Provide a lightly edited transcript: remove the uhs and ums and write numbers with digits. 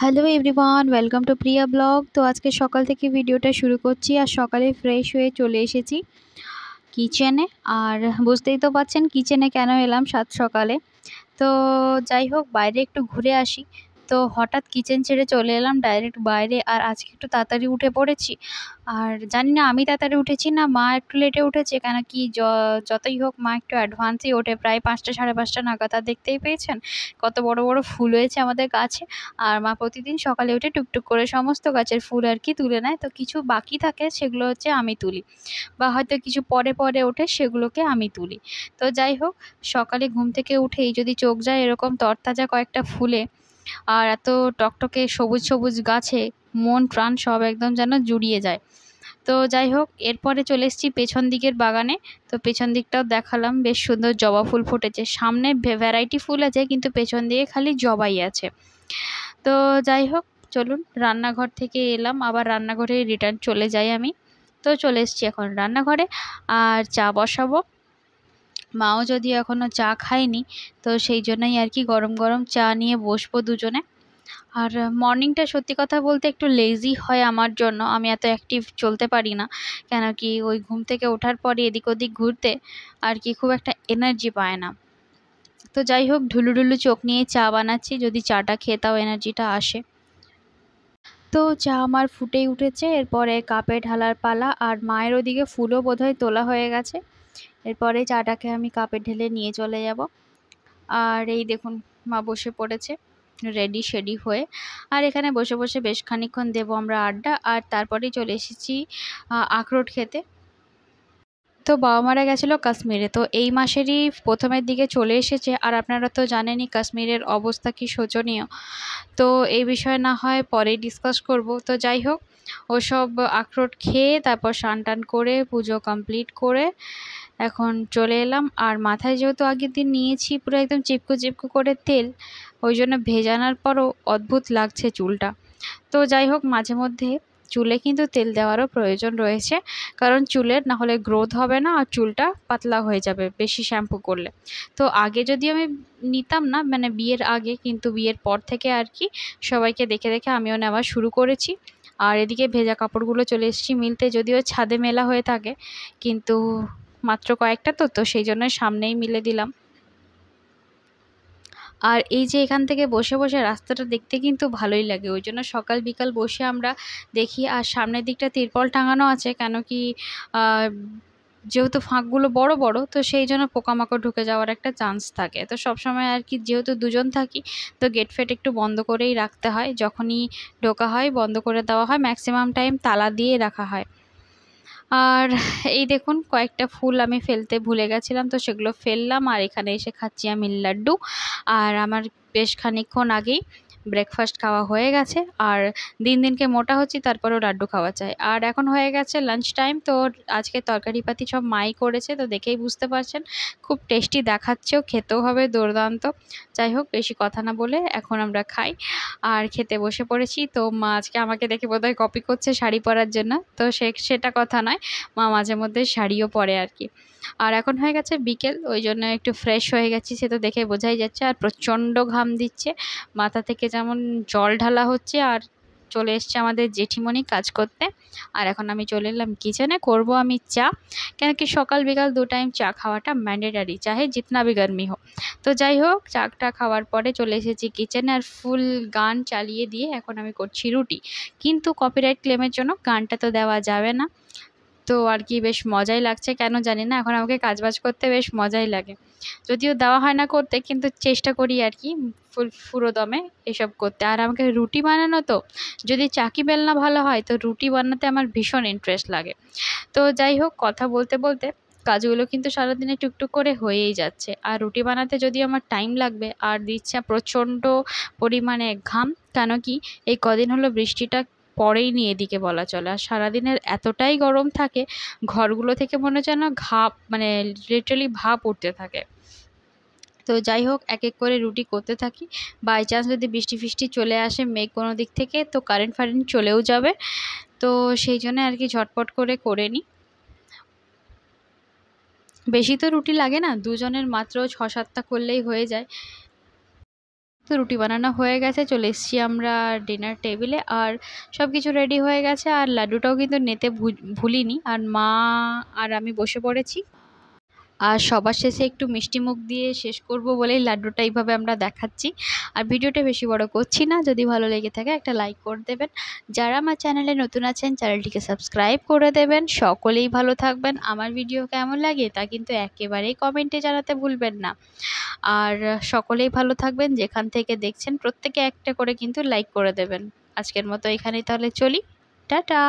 Hello everyone, welcome to Priya blog. তো আজকে সকাল থেকে ভিডিওটা শুরু করছি। আর সকালে ফ্রেশ হয়ে চলে এসেছি কিচেনে। আর বুঝতেই তো পারছেন কিচেনে কেন এলাম সাত সকালে। তো যাই হোক, বাইরে একটু ঘুরে আসি। তো হঠাৎ কিচেন ছেড়ে চলে এলাম ডাইরেক্ট বাইরে। আর আজকে একটু তাড়াতাড়ি উঠে পড়েছি। আর জানি না আমি তাড়াতাড়ি উঠেছি না মা একটু লেটে উঠেছে, কেন কি যতই হোক মা একটু অ্যাডভান্সেই ওঠে, প্রায় 5টা সাড়ে 5টা নাগাদ। আর দেখতেই পেয়েছেন কত বড় বড় ফুল হয়েছে আমাদের গাছে। আর মা প্রতিদিন সকালে উঠে টুকটুক করে সমস্ত গাছের ফুল আর কি তুলে নেয়। তো কিছু বাকি থাকে সেগুলো হচ্ছে আমি তুলি, বা হয়তো কিছু পরে পরে ওঠে সেগুলোকে আমি তুলি। তো যাই হোক, সকালে ঘুম থেকে উঠেই যদি চোখ যায় এরকম তরতাজা কয়েকটা ফুলে আর এত টকটকে সবুজ সবুজ গাছে, মন প্রাণ সব একদম যেন জুড়িয়ে যায়। তো যাই হোক, এরপরে চলে এসেছি পেছন দিকের বাগানে। তো পেছন দিকটাও দেখালাম, বেশ সুন্দর জবা ফুল ফুটেছে। সামনে ভ্যারাইটি ফুল আছে, কিন্তু পেছন দিকে খালি জবাই আছে। তো যাই হোক, চলুন রান্নাঘর থেকে এলাম, আবার রান্নাঘরে রিটার্ন চলে যাই আমি। তো চলে এসেছি এখন রান্নাঘরে আর চা বসাবো। মাও যদিও এখনও চা খায়নি, তো সেই জন্যই আর কি গরম গরম চা নিয়ে বসবো দুজনে। আর মর্নিংটা সত্যি কথা বলতে একটু লেজি হয় আমার জন্য, আমি এত অ্যাক্টিভ চলতে পারি না। কেন কি ওই ঘুম থেকে ওঠার পরে এদিক ওদিক ঘুরতে আর কি খুব একটা এনার্জি পায় না। তো যাই হোক, ঢুলু ঢুলু চোখ নিয়ে চা বানাচ্ছি, যদি চাটা খেয়ে তাও এনার্জিটা আসে। তো চা আমার ফুটেই উঠেছে, এরপরে কাপে ঢালার পালা। আর মায়ের ওদিকে ফুলও বোধহয় তোলা হয়ে গেছে। এরপরে চাটাকে আমি কাপে ঢেলে নিয়ে চলে যাব। আর এই দেখুন, মা বসে পড়েছে রেডি শেডি হয়ে। আর এখানে বসে বসে বেশ খানিকক্ষণ দেবো আমরা আড্ডা। আর তারপরেই চলে এসেছি আখরোট খেতে। তো বাবা মারা গেছিলো কাশ্মীরে, তো এই মাসেরই প্রথমের দিকে চলে এসেছে। আর আপনারা তো জানেনই কাশ্মীরের অবস্থা কি শোচনীয়। তো এই বিষয়ে না হয় পরেই ডিসকাস করব। তো যাই হোক, ওসব আখরোট খেয়ে তারপর স্নান টান করে পুজো কমপ্লিট করে এখন চলে এলাম। আর মাথায় যেহেতু আগের দিন নিয়েছি পুরো একদম চিপকু চিপকু করে তেল, ওই জন্য ভেজানোর পরও অদ্ভুত লাগছে চুলটা। তো যাই হোক, মাঝে মধ্যে চুলে কিন্তু তেল দেওয়ারও প্রয়োজন রয়েছে, কারণ চুলের না হলে গ্রোথ হবে না আর চুলটা পাতলা হয়ে যাবে বেশি শ্যাম্পু করলে। তো আগে যদি আমি নিতাম না, মানে বিয়ের আগে, কিন্তু বিয়ের পর থেকে আর কি সবাইকে দেখে দেখে আমিও নেওয়া শুরু করেছি। আর এদিকে ভেজা কাপড়গুলো চলে এসেছি মিলতে, যদিও ছাদে মেলা হয়ে থাকে, কিন্তু মাত্র কয়েকটা তো সেই জন্য সামনেই মিলে দিলাম। আর এই যে এখান থেকে বসে বসে রাস্তাটা দেখতে কিন্তু ভালোই লাগে, ওই জন্য সকাল বিকাল বসে আমরা দেখি। আর সামনের দিকটা তিরপল টাঙানো আছে, কেন কি আহ, যেহেতু ফাঁকগুলো বড় বড়, তো সেই জন্য পোকামাকড় ঢুকে যাওয়ার একটা চান্স থাকে। তো সবসময় আর কি যেহেতু দুজন থাকি, তো গেট ফেট একটু বন্ধ করেই রাখতে হয়, যখনই ঢোকা হয় বন্ধ করে দেওয়া হয়, ম্যাক্সিমাম টাইম তালা দিয়ে রাখা হয়। আর এই দেখুন, কয়েকটা ফুল আমি ফেলতে ভুলে গেছিলাম, তো সেগুলো ফেললাম। আর এখানে এসে খাচ্ছি আমি লাড্ডু। আর আমার বেশ খানিকক্ষণ আগেই ব্রেকফাস্ট খাওয়া হয়ে গেছে। আর দিন দিনকে মোটা হচ্ছি, তারপরেও লাড্ডু খাওয়া চাই। আর এখন হয়ে গেছে লাঞ্চ টাইম। তো আজকে তরকারিপাতি সব মাই করেছে, তো দেখেই বুঝতে পারছেন খুব টেস্টি দেখাচ্ছেও, খেতেও হবে দুর্দান্ত। যাই হোক, বেশি কথা না বলে এখন আমরা খাই। আর খেতে বসে পড়েছি। তো মা আজকে আমাকে দেখে বোধহয় কপি করছে শাড়ি পরার জন্য, তো সেটা কথা নয়, মা মাঝে মধ্যে শাড়িও পরে আর কি। আর এখন হয়ে গেছে বিকেল, ওই জন্য একটু ফ্রেশ হয়ে গেছি, সে তো দেখে বোঝাই যাচ্ছে। আর প্রচণ্ড ঘাম দিচ্ছে, মাথা থেকে যেমন জল ঢালা হচ্ছে। আর চলে এসছে আমাদের জেঠিমণি কাজ করতে। আর এখন আমি চলে এলাম কিচেনে, করব আমি চা। কেন কি সকাল বিকাল 2 টাইম চা খাওয়াটা ম্যান্ডেটারি, চাহে জিতনা भी गर्मी हो। তো যাই হোক, চাটা খাওয়ার পরে চলে এসেছি কিচেনে। আর ফুল গান চালিয়ে দিয়ে এখন আমি করছি রুটি, কিন্তু কপিরাইট ক্লেমের জন্য গানটা তো দেওয়া যাবে না। তো আর কি বেশ মজাই লাগছে, কেন জানি না, এখন আমাকে কাজবাজ করতে বেশ মজাই লাগে। যদিও দেওয়া হয় না করতে, কিন্তু চেষ্টা করি আর কি পুরো দমে এসব করতে। আর আমাকে রুটি বানানো, তো যদি চাকি বেলনা ভালো হয়, তো রুটি বানাতে আমার ভীষণ ইন্টারেস্ট লাগে। তো যাই হোক, কথা বলতে বলতে কাজগুলো কিন্তু সারাদিনে টুকটুক করে হয়েই যাচ্ছে। আর রুটি বানাতে যদি আমার টাইম লাগবে, আর দিচ্ছে প্রচণ্ড পরিমাণে ঘাম। কেন কি এই কদিন হলো বৃষ্টিটা পড়েই নি এদিকে বলা চলে। আর সারাদিনের এতটাই গরম থাকে, ঘরগুলো থেকে মনে হয় যেন মানে লিটারালি ভাপ উঠতে থাকে। তো যাই হোক, এক এক করে রুটি করতে থাকি। বাই চান্স যদি বৃষ্টি ফিষ্টি চলে আসে মেঘ কোনো দিক থেকে, তো কারেন্ট ফারেন্ট চলেও যাবে। তো সেই জন্য আর কি ঝটপট করে নিই। বেশি তো রুটি লাগে না, দুজনের মাত্র 6-7টা করলেই হয়ে যায়। তো রুটি বানানো হয়ে গেছে, চলে এসেছি আমরা ডিনার টেবিলে। আর সব কিছু রেডি হয়ে গেছে, আর লাড্ডুটাও কিন্তু নিতে ভুলিনি। আর মা আর আমি বসে পড়েছি। আর সবার শেষে একটু মিষ্টি মুখ দিয়ে শেষ করব বলেই লাড্ডুটা এইভাবে আমরা দেখাচ্ছি। আর ভিডিওটা বেশি বড় করছি না, যদি ভালো লেগে থাকে একটা লাইক করে দেবেন। যারা আমার চ্যানেলে নতুন আছেন চ্যানেলটিকে সাবস্ক্রাইব করে দেবেন। সকলেই ভালো থাকবেন। আমার ভিডিও কেমন লাগে তা কিন্তু একেবারেই কমেন্টে জানাতে ভুলবেন না। আর সকলেই ভালো থাকবেন, যেখান থেকে দেখছেন প্রত্যেকে একটা করে কিন্তু লাইক করে দেবেন। আজকের মতো এখানেই তাহলে চলি, টাটা।